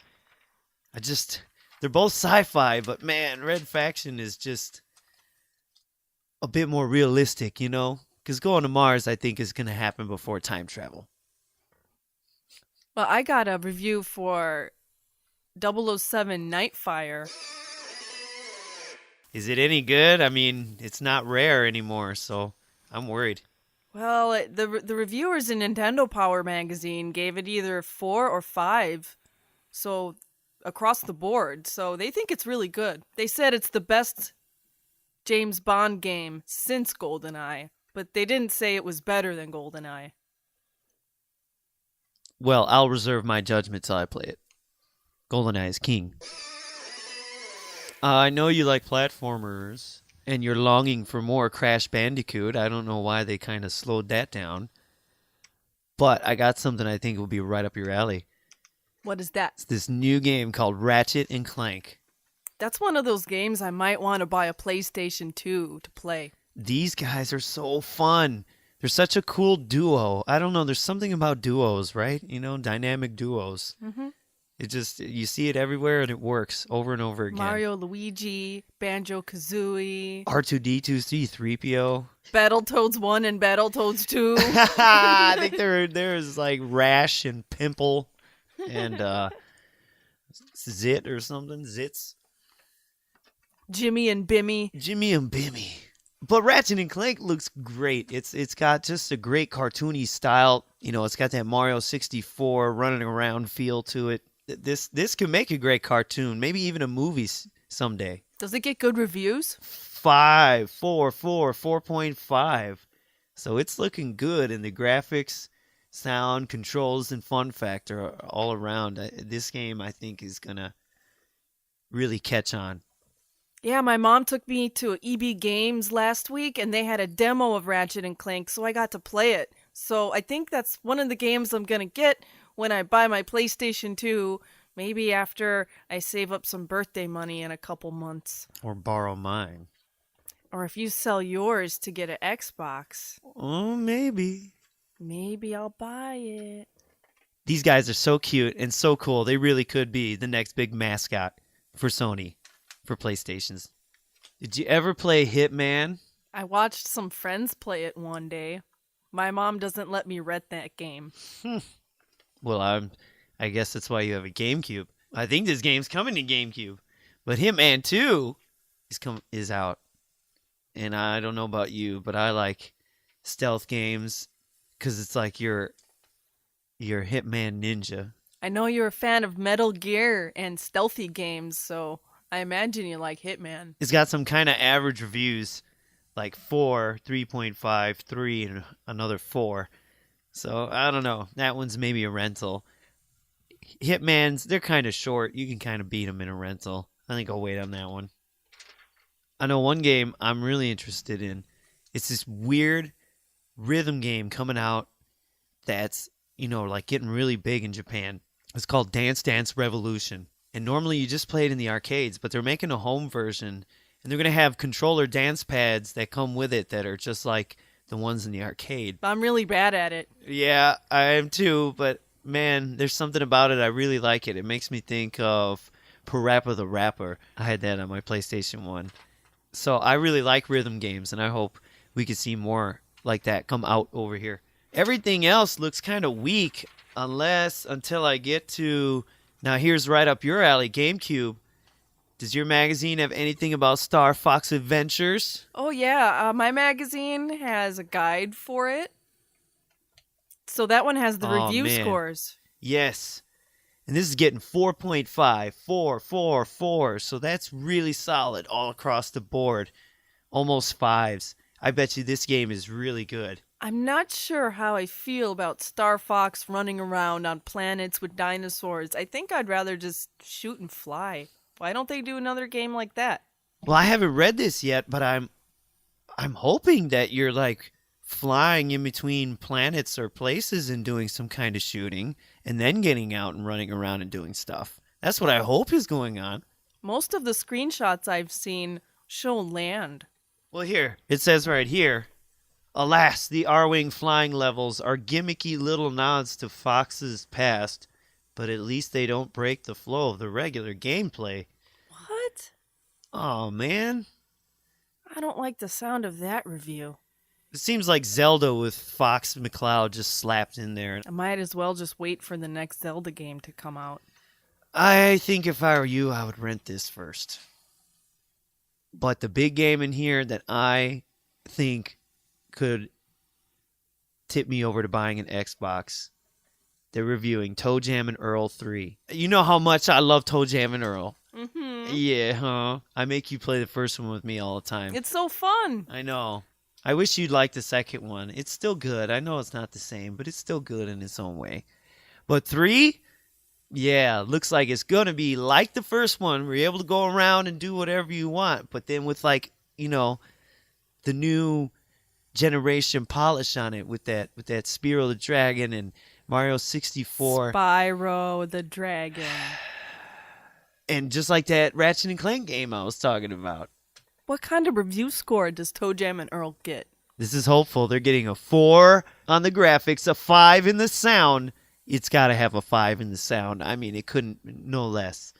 They're both sci-fi, but man, Red Faction is just a bit more realistic, you know? Because going to Mars, I think, is going to happen before time travel. Well, I got a review for 007 Nightfire. Is it any good? I mean, it's not rare anymore, so I'm worried. Well, the reviewers in Nintendo Power magazine gave it either 4 or 5, so across the board. So they think it's really good. They said it's the best James Bond game since GoldenEye, but they didn't say it was better than GoldenEye. Well, I'll reserve my judgment till I play it. GoldenEye is king. I know you like platformers, and you're longing for more Crash Bandicoot. I don't know why they kind of slowed that down. But I got something I think will be right up your alley. What is that? It's this new game called Ratchet and Clank. That's one of those games I might want to buy a PlayStation 2 to play. These guys are so fun. They're such a cool duo. I don't know, there's something about duos, right? You know, dynamic duos. Mm-hmm. It just, you see it everywhere and it works over and over again. Mario, Luigi, Banjo-Kazooie, R2D2, C3PO. Battletoads 1 and Battletoads 2. I think there's like Rash and Pimple and Zit or something. Zits. Jimmy and Bimmy. Jimmy and Bimmy. But Ratchet and Clank looks great. It's got just a great cartoony style. You know, it's got that Mario 64 running around feel to it. This could make a great cartoon, maybe even a movie someday. Does it get good reviews? 4.5. So it's looking good, and the graphics, sound, controls, and fun factor are all around. This game, I think, is gonna really catch on. Yeah, my mom took me to EB Games last week, and they had a demo of Ratchet and Clank, so I got to play it. So I think that's one of the games I'm gonna get when I buy my PlayStation 2, maybe after I save up some birthday money in a couple months. Or borrow mine. Or if you sell yours to get an Xbox. Oh, maybe. Maybe I'll buy it. These guys are so cute and so cool. They really could be the next big mascot for Sony, for PlayStations. Did you ever play Hitman? I watched some friends play it one day. My mom doesn't let me rent that game. Well, I guess that's why you have a Gamecube. I think this game's coming to Gamecube. But Hitman 2 is out. And I don't know about you, but I like stealth games because it's like you're Hitman Ninja. I know you're a fan of Metal Gear and stealthy games, so I imagine you like Hitman. It's got some kind of average reviews, like 4, 3.5, 3, and another 4. So, I don't know. That one's maybe a rental. Hitman's, they're kind of short. You can kind of beat them in a rental. I think I'll wait on that one. I know one game I'm really interested in. It's this weird rhythm game coming out that's, you know, like getting really big in Japan. It's called Dance Dance Revolution. And normally you just play it in the arcades, but they're making a home version. And they're going to have controller dance pads that come with it that are just like the ones in the arcade. I'm really bad at it. Yeah, I am too, but man, there's something about it. I really like it. It makes me think of Parappa the Rapper. I had that on my PlayStation 1. So I really like rhythm games, and I hope we could see more like that come out over here. Everything else looks kind of weak until I get to... Now here's right up your alley, Gamecube. Does your magazine have anything about Starfox Adventures? Oh yeah, my magazine has a guide for it. So that one has the review scores. Yes. And this is getting 4.5, 4, 4, 4. So that's really solid all across the board. Almost fives. I bet you this game is really good. I'm not sure how I feel about Star Fox running around on planets with dinosaurs. I think I'd rather just shoot and fly. Why don't they do another game like that? Well, I haven't read this yet, but I'm hoping that you're like flying in between planets or places and doing some kind of shooting and then getting out and running around and doing stuff. That's what I hope is going on. Most of the screenshots I've seen show land. Well, here, it says right here, alas, the R-Wing flying levels are gimmicky little nods to Fox's past, but at least they don't break the flow of the regular gameplay. What? Oh, man. I don't like the sound of that review. It seems like Zelda with Fox McCloud just slapped in there. I might as well just wait for the next Zelda game to come out. I think if I were you, I would rent this first. But the big game in here that I think could tip me over to buying an Xbox, they're reviewing Toe Jam and Earl 3. You know how much I love Toe Jam and Earl. Mm-hmm. Yeah, huh? I make you play the first one with me all the time. It's so fun. I know. I wish you'd like the second one. It's still good. I know it's not the same, but it's still good in its own way. But 3? Yeah, looks like it's going to be like the first one, where you're able to go around and do whatever you want. But then with, like, you know, the new generation polish on it with that Spyro the Dragon and Mario 64. Spyro the Dragon. And just like that Ratchet and Clank game I was talking about. What kind of review score does Toe Jam and Earl get? This is hopeful. They're getting a 4 on the graphics, a 5 in the sound. It's got to have a 5 in the sound. I mean, it couldn't, no less.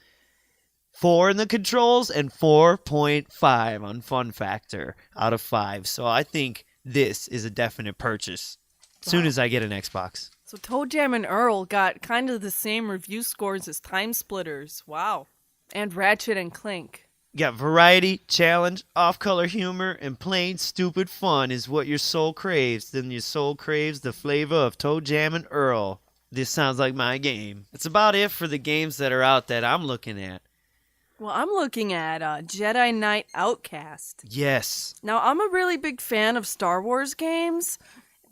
4 in the controls and 4.5 on fun factor out of 5. So I think this is a definite purchase as soon as I get an Xbox. So Toe Jam and Earl got kind of the same review scores as Time Splitters. Wow. And Ratchet and Clank. Got variety, challenge, off-color humor, and plain stupid fun is what your soul craves. Then your soul craves the flavor of Toe Jam and Earl. This sounds like my game. That's about it for the games that are out that I'm looking at. Well, I'm looking at Jedi Knight Outcast. Yes. Now, I'm a really big fan of Star Wars games,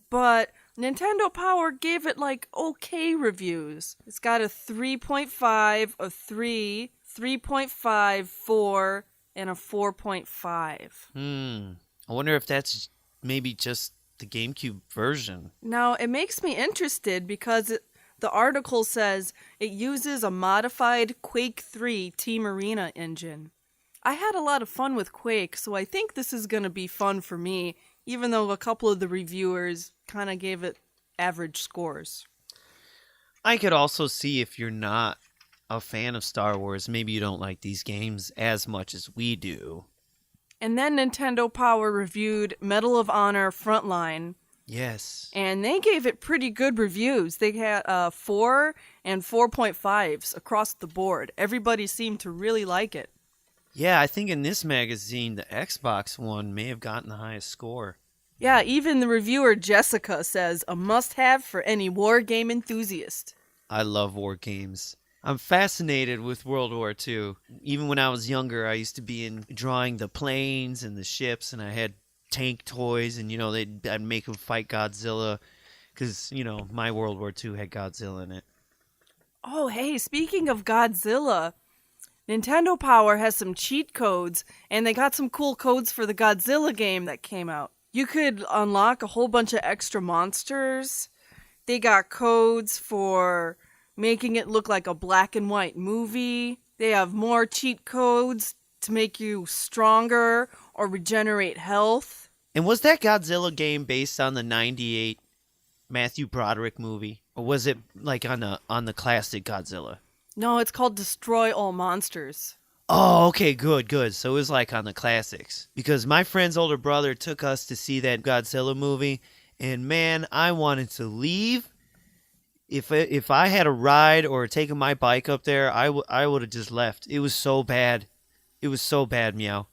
but Nintendo Power gave it, like, okay reviews. It's got a 3.5, a 3, 3.5, 4, and a 4.5. I wonder if that's maybe just the GameCube version. Now, it makes me interested because the article says it uses a modified Quake 3 Team Arena engine. I had a lot of fun with Quake, so I think this is going to be fun for me, even though a couple of the reviewers kind of gave it average scores. I could also see if you're not a fan of Star Wars, maybe you don't like these games as much as we do. And then Nintendo Power reviewed Medal of Honor Frontline. Yes. And they gave it pretty good reviews. They had 4 and 4.5s across the board. Everybody seemed to really like it. Yeah, I think in this magazine, the Xbox one may have gotten the highest score. Yeah, even the reviewer Jessica says a must-have for any war game enthusiast. I love war games. I'm fascinated with World War II. Even when I was younger, I used to be in drawing the planes and the ships, and I had tank toys, and, you know, I'd make them fight Godzilla, because, you know, my World War II had Godzilla in it. Oh, hey, speaking of Godzilla, Nintendo Power has some cheat codes, and they got some cool codes for the Godzilla game that came out. You could unlock a whole bunch of extra monsters. They got codes for making it look like a black and white movie. They have more cheat codes to make you stronger or regenerate health. And was that Godzilla game based on the 98 Matthew Broderick movie? Or was it like on the classic Godzilla? No, it's called Destroy All Monsters. Oh, okay, good. So it was like on the classics. Because my friend's older brother took us to see that Godzilla movie, and man, I wanted to leave. If I had a ride or taken my bike up there, I would have just left. It was so bad. It was so bad, Meow.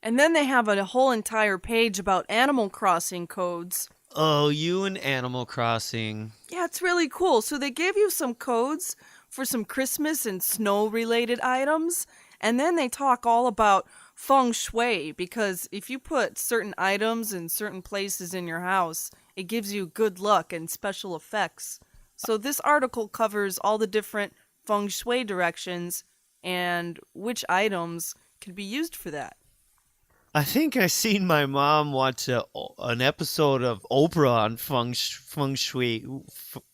And then they have a whole entire page about Animal Crossing codes. Oh, you and Animal Crossing. Yeah, it's really cool. So they give you some codes for some Christmas and snow related items. And then they talk all about feng shui, because if you put certain items in certain places in your house, it gives you good luck and special effects. So this article covers all the different feng shui directions and which items can be used for that. I think I seen my mom watch an episode of Oprah on feng shui.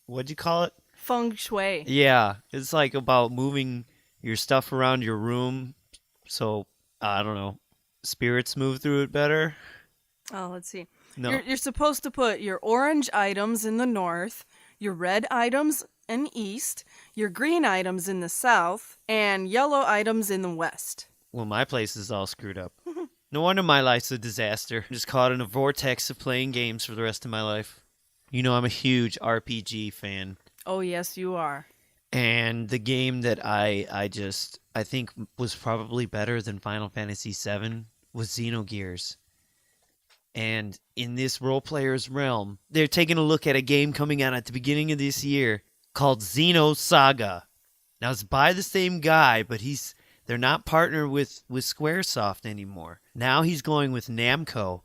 What'd you call it? Feng shui. Yeah, it's like about moving your stuff around your room so, I don't know, spirits move through it better. Oh, let's see. No. You're supposed to put your orange items in the north, your red items in east, your green items in the south, and yellow items in the west. Well, my place is all screwed up. No wonder my life's a disaster. I'm just caught in a vortex of playing games for the rest of my life. You know, I'm a huge RPG fan. Oh, yes, you are. And the game that I think was probably better than Final Fantasy VII was Xenogears. And in this role player's realm, they're taking a look at a game coming out at the beginning of this year called Xenosaga. Now, it's by the same guy, but they're not partnered with Squaresoft anymore. Now he's going with Namco.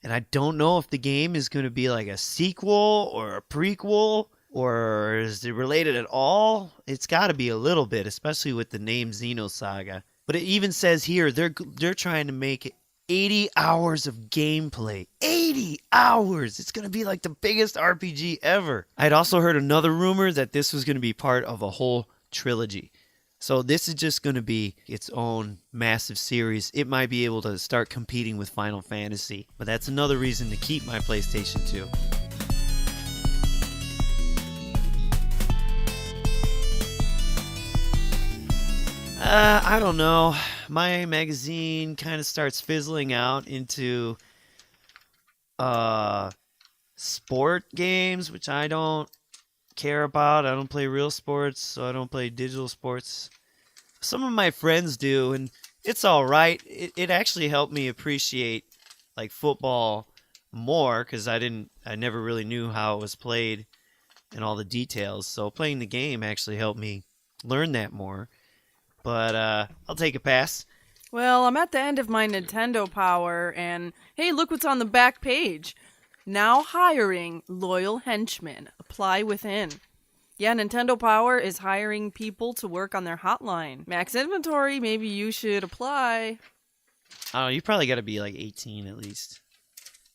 And I don't know if the game is going to be like a sequel or a prequel, or is it related at all? It's got to be a little bit, especially with the name Xenosaga. But it even says here they're trying to make it 80 hours of gameplay. 80 hours! It's going to be like the biggest RPG ever. I'd also heard another rumor that this was going to be part of a whole trilogy. So this is just going to be its own massive series. It might be able to start competing with Final Fantasy. But that's another reason to keep my PlayStation 2. I don't know. My magazine kind of starts fizzling out into sport games, which I don't care about. I don't play real sports, so I don't play digital sports. Some of my friends do, and it's all right. It actually helped me appreciate like football more, because I never really knew how it was played and all the details. So playing the game actually helped me learn that more. But I'll take a pass. Well, I'm at the end of my Nintendo Power, and hey, look what's on the back page. Now hiring loyal henchmen. Apply within. Yeah, Nintendo Power is hiring people to work on their hotline. Max inventory, maybe you should apply. Oh, you probably got to be like 18 at least.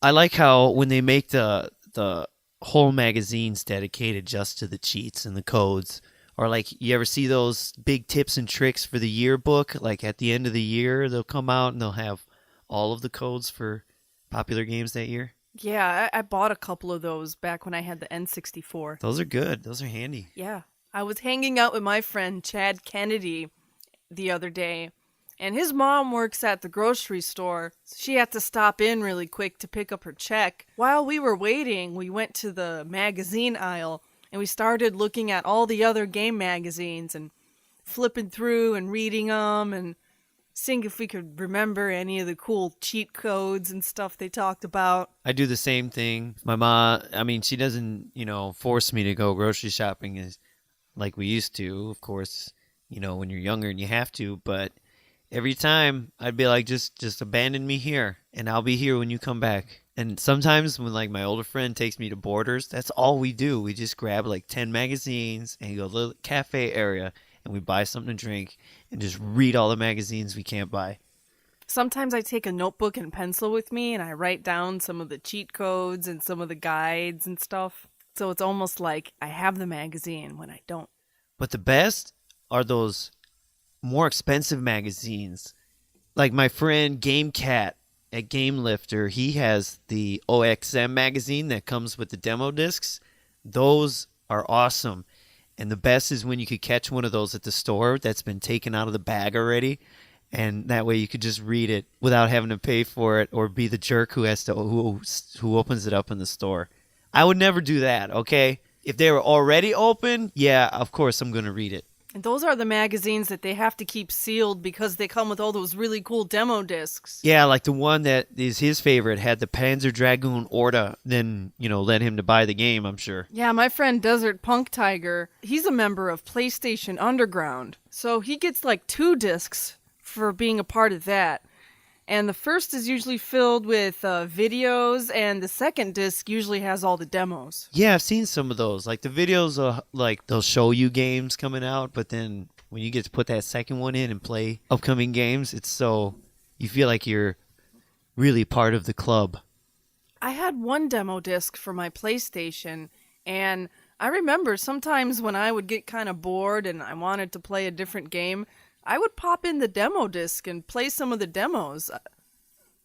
I like how when they make the whole magazines dedicated just to the cheats and the codes, or like you ever see those big tips and tricks for the yearbook? Like at the end of the year, they'll come out and they'll have all of the codes for popular games that year. Yeah, I bought a couple of those back when I had the N64. Those are good. Those are handy. Yeah. I was hanging out with my friend Chad Kennedy the other day, and his mom works at the grocery store. She had to stop in really quick to pick up her check. While we were waiting, we went to the magazine aisle, and we started looking at all the other game magazines and flipping through and reading them and seeing if we could remember any of the cool cheat codes and stuff they talked about. I do the same thing. My mom, I mean, she doesn't, force me to go grocery shopping as like we used to, of course, when you're younger and you have to. But every time I'd be like, just abandon me here and I'll be here when you come back. And sometimes when like my older friend takes me to Borders, that's all we do. We just grab like 10 magazines and go to the cafe area and we buy something to drink and just read all the magazines we can't buy. Sometimes I take a notebook and pencil with me and I write down some of the cheat codes and some of the guides and stuff. So it's almost like I have the magazine when I don't. But the best are those more expensive magazines. Like my friend GameCat at Game Lifter, he has the OXM magazine that comes with the demo discs. Those are awesome. And the best is when you could catch one of those at the store that's been taken out of the bag already. And that way you could just read it without having to pay for it or be the jerk who opens it up in the store. I would never do that, okay? If they were already open, yeah, of course I'm going to read it. And those are the magazines that they have to keep sealed because they come with all those really cool demo discs. Yeah, like the one that is his favorite had the Panzer Dragoon Orta, then, led him to buy the game, I'm sure. Yeah, my friend Desert Punk Tiger, he's a member of PlayStation Underground. So he gets like 2 discs for being a part of that. And the first is usually filled with videos, and the second disc usually has all the demos. Yeah, I've seen some of those. Like the videos, they'll show you games coming out, but then when you get to put that second one in and play upcoming games, you feel like you're really part of the club. I had one demo disc for my PlayStation, and I remember sometimes when I would get kind of bored and I wanted to play a different game, I would pop in the demo disc and play some of the demos.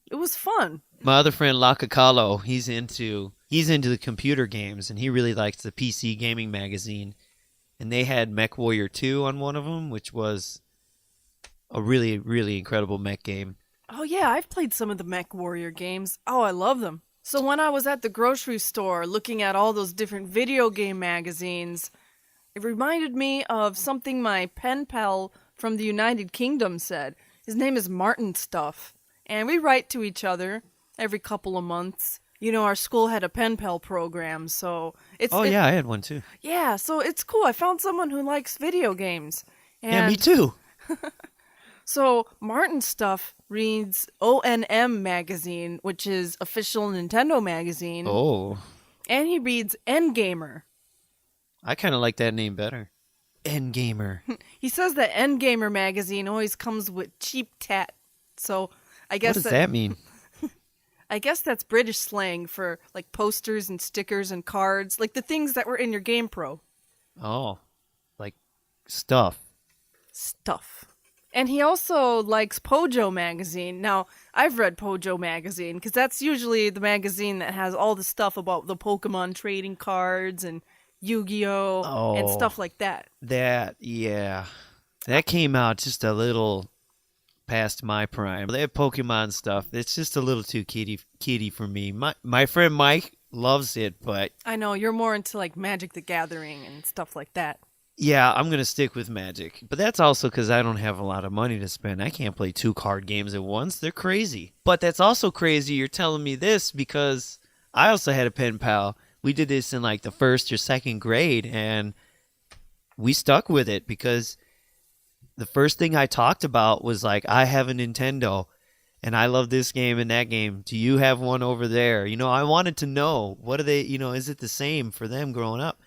It was fun. My other friend Lakakalo, he's into the computer games, and he really likes the PC gaming magazine. And they had MechWarrior 2 on one of them, which was a really, really incredible mech game. Oh yeah, I've played some of the MechWarrior games. Oh, I love them. So when I was at the grocery store looking at all those different video game magazines, it reminded me of something my pen pal from the United Kingdom said. His name is Martin Stuff, and we write to each other every couple of months. Our school had a pen pal program, so it's... Oh, yeah, I had one too. Yeah, so it's cool. I found someone who likes video games. And yeah, me too. So Martin Stuff reads ONM magazine, which is official Nintendo magazine. Oh. And he reads Endgamer. I kind of like that name better. Endgamer. He says that Endgamer magazine always comes with cheap tat. So I guess what does that mean? I guess that's British slang for like posters and stickers and cards, like the things that were in your Game Pro. Oh, like stuff. Stuff. And he also likes Pojo magazine. Now, I've read Pojo magazine because that's usually the magazine that has all the stuff about the Pokemon trading cards and Yu-Gi-Oh! And stuff like that. That came out just a little past my prime. That Pokemon stuff, it's just a little too kiddie for me. My friend Mike loves it, but... I know, you're more into like Magic the Gathering and stuff like that. Yeah, I'm going to stick with Magic. But that's also because I don't have a lot of money to spend. I can't play 2 card games at once. They're crazy. But that's also crazy you're telling me this because I also had a pen pal. We did this in like the 1st or 2nd grade, and we stuck with it because the first thing I talked about was like, I have a Nintendo, and I love this game and that game. Do you have one over there? I wanted to know, what are they, is it the same for them growing up?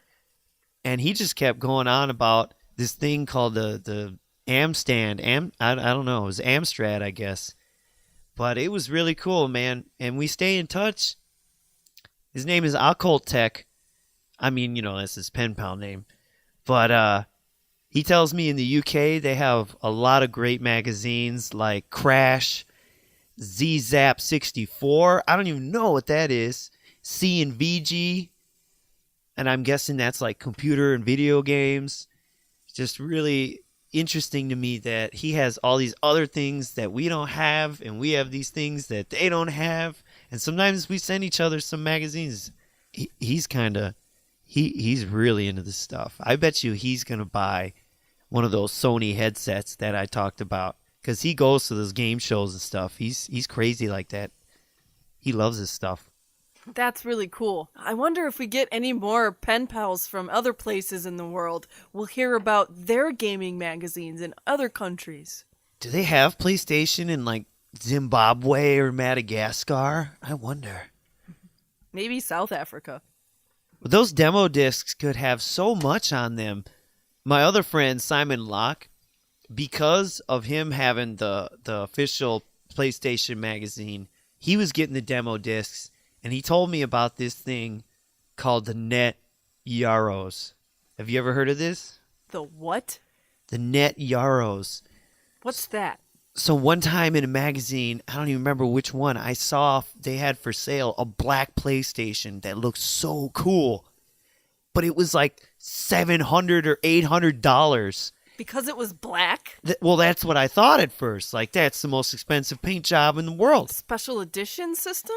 And he just kept going on about this thing called the Amstand. I don't know. It was Amstrad, I guess. But it was really cool, man. And we stay in touch. His name is Occult Tech. I mean, that's his pen pal name. But he tells me in the UK they have a lot of great magazines like Crash, Z-Zap 64. I don't even know what that is. C and VG. And I'm guessing that's like computer and video games. It's just really interesting to me that he has all these other things that we don't have, and we have these things that they don't have. And sometimes we send each other some magazines. He's really into this stuff. I bet you he's going to buy one of those Sony headsets that I talked about because he goes to those game shows and stuff. He's crazy like that. He loves this stuff. That's really cool. I wonder if we get any more pen pals from other places in the world. We'll hear about their gaming magazines in other countries. Do they have PlayStation in like Zimbabwe or Madagascar? I wonder. Maybe South Africa. Those demo discs could have so much on them. My other friend, Simon Locke, because of him having the official PlayStation magazine, he was getting the demo discs. And he told me about this thing called the Net Yaros. Have you ever heard of this? The what? The Net Yaros. What's that? So one time in a magazine, I don't even remember which one, I saw they had for sale a black PlayStation that looked so cool. But it was like $700 or $800. Because it was black? Well, that's what I thought at first. Like, that's the most expensive paint job in the world. Special edition system?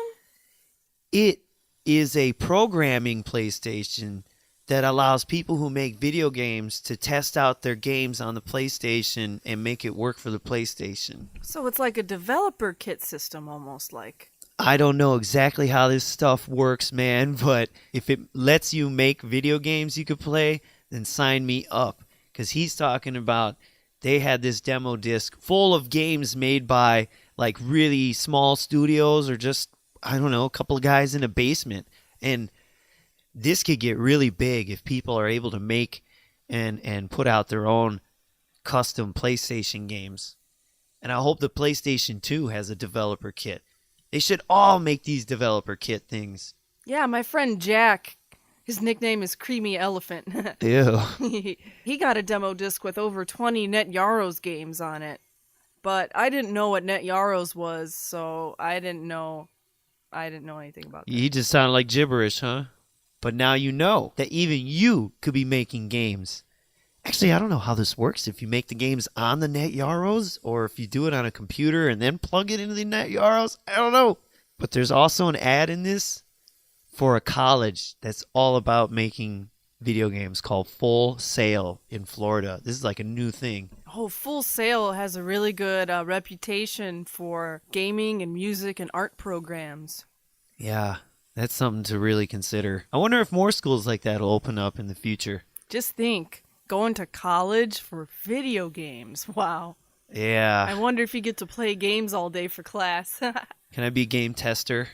It is a programming PlayStation that allows people who make video games to test out their games on the PlayStation and make it work for the PlayStation. So it's like a developer kit system, almost like. I don't know exactly how this stuff works, man, but if it lets you make video games you could play, then sign me up. Because he's talking about they had this demo disc full of games made by like really small studios or just, I don't know, a couple of guys in a basement. And this could get really big if people are able to make and put out their own custom PlayStation games. And I hope the PlayStation 2 has a developer kit. They should all make these developer kit things. Yeah, my friend Jack, his nickname is Creamy Elephant. Ew. He got a demo disc with over 20 Net Yaros games on it. But I didn't know what Net Yaros was, so I didn't know anything about that. You just sound like gibberish, huh? But now you know that even you could be making games. Actually, I don't know how this works. If you make the games on the Net Yaros, or if you do it on a computer and then plug it into the Net Yaros, I don't know. But there's also an ad in this for a college that's all about making video games called Full Sail in Florida. This is like a new thing. Oh, Full Sail has a really good reputation for gaming and music and art programs. Yeah, that's something to really consider. I wonder if more schools like that will open up in the future. Just think. Going to college for video games. Wow. Yeah. I wonder if you get to play games all day for class. Can I be a game tester?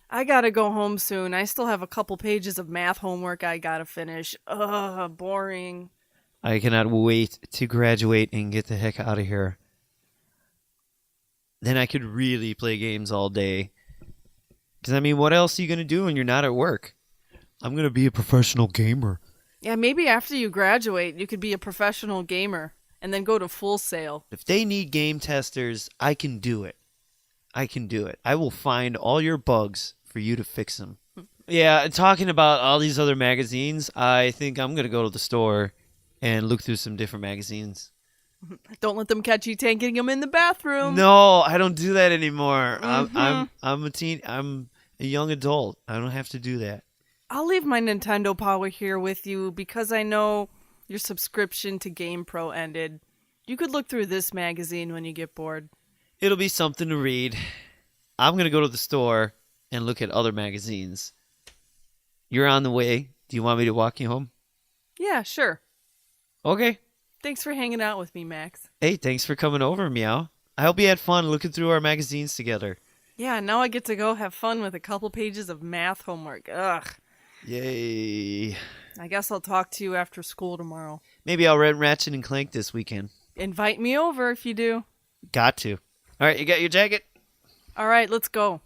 I gotta go home soon. I still have a couple pages of math homework I gotta finish. Ugh, boring. I cannot wait to graduate and get the heck out of here. Then I could really play games all day. Because, I mean, what else are you going to do when you're not at work? I'm going to be a professional gamer. Yeah, maybe after you graduate, you could be a professional gamer and then go to Full Sail. If they need game testers, I can do it. I can do it. I will find all your bugs for you to fix them. Yeah, talking about all these other magazines, I think I'm going to go to the store and look through some different magazines. Don't let them catch you taking them in the bathroom. No, I don't do that anymore. Mm-hmm. I'm a young adult. I don't have to do that. I'll leave my Nintendo Power here with you because I know your subscription to GamePro ended. You could look through this magazine when you get bored. It'll be something to read. I'm going to go to the store and look at other magazines. You're on the way. Do you want me to walk you home? Yeah, sure. Okay. Thanks for hanging out with me, Max. Hey, thanks for coming over, Meow. I hope you had fun looking through our magazines together. Yeah, now I get to go have fun with a couple pages of math homework. Ugh. Yay. I guess I'll talk to you after school tomorrow. Maybe I'll rent Ratchet and Clank this weekend. Invite me over if you do. Got to. All right, you got your jacket? All right, let's go.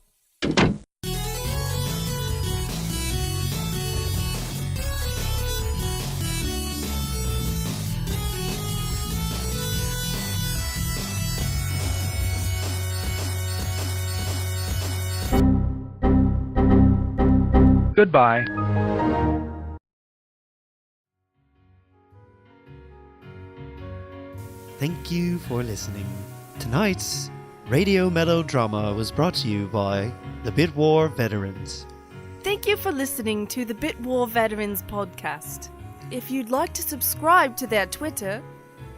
Goodbye. Thank you for listening. Tonight's radio melodrama was brought to you by the Bit War Veterans. Thank you for listening to the Bit War Veterans podcast. If you'd like to subscribe to their Twitter,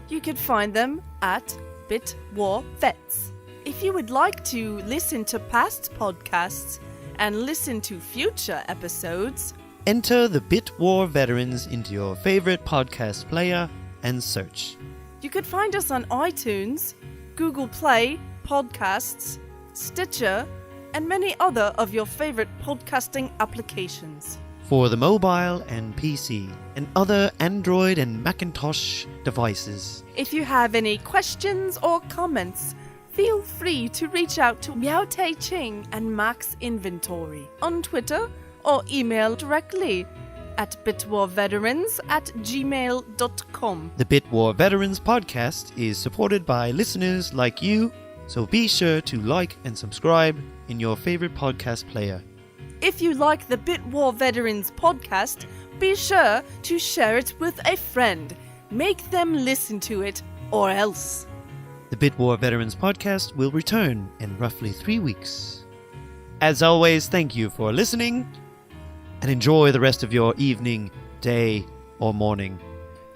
you could find them at Bit War Vets. If you would like to listen to past podcasts and listen to future episodes, enter the Bit War Veterans into your favorite podcast player and search. You could find us on iTunes, Google Play, Podcasts, Stitcher, and many other of your favorite podcasting applications. For the mobile and PC and other Android and Macintosh devices. If you have any questions or comments, feel free to reach out to Meow Tai Ching and Max Inventory on Twitter or email directly at bitwarveterans@gmail.com. The Bit War Veterans podcast is supported by listeners like you, so be sure to like and subscribe in your favorite podcast player. If you like the Bit War Veterans podcast, be sure to share it with a friend. Make them listen to it, or else. The Bit War Veterans podcast will return in roughly 3 weeks. As always, thank you for listening, and enjoy the rest of your evening day, or morning.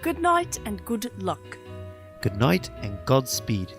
Good night and good luck. Good night and Godspeed.